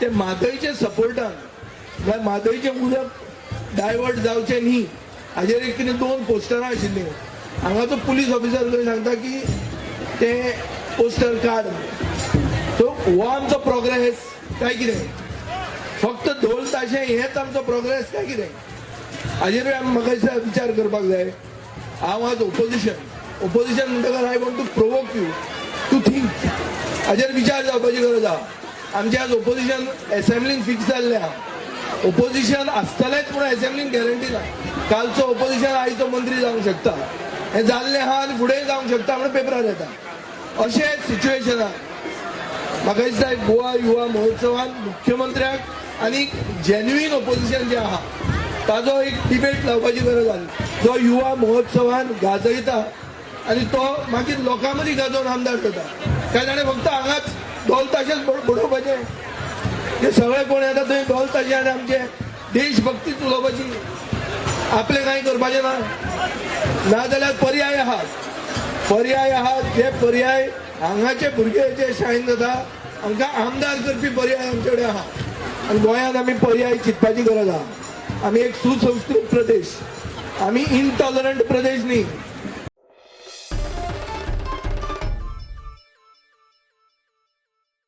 ते म्हादयचे सपोर्टान म्हादयचे उदक डायवर्ट जावचे न्ही हाजेर एक कितें 2 पोस्टरां आशिल्लीं हांगा तो पुलीस ऑफिसर खंय सांगता की ते पोस्टर काड सो हो आमचो प्रोग्रेस काय कितें फक्त ढोल ताशे हेच आमचो प्रोग्रेस काय कितें हाजेर म्हाका दिसता विचार करपाक जाय हांव आज ओपोजिशन म्हणटकर I want to provoke you to think हाजेर विचार जावपाची गरज आहा आमचे आज ओपोजिशन असेंब्लीन फिक्स जाल्लें आहा ओपोजिशन आसतलेंच पूण असेंब्लीन गॅरंटी ना कालचो ओपोजिशन आयचो मंत्री जावंक शकता हें जाल्लें आहा आनी फुडें जावंक शकता म्हणून पेपरार येता अशें सिच्युएशनाक म्हाका दिसता गोवा युवा महोत्सवान मुख्यमंत्र्याक आनी जेन्युइन ओपोजिशन जें आहा ताजो एक डिबेट लावपाची गरज आहा जो युवा महोत्सवान गाजयता आनी तो मागीर लोकां मदीं गाजोवन आमदार जाता काय जाणे फक्त हांगाच ढोल ताशेच बडोवपाचे हे सगळे कोण येता थंय ढोल ताशे आनी आमचे देशभक्तीच उलोवपाची आपले कांय करपाचें ना नाजाल्यार पर्याय आहात जे पर्याय हांगाचे भुरगे जे शाळेन जाता हांकां आमदार करपी पर्याय आमचे कडेन आहा आनी गोंयांत आमी पर्याय चिंतपाची गरज आहा आमी एक सुसंस्कृत प्रदेश आमी इनटॉलरंट प्रदेश न्ही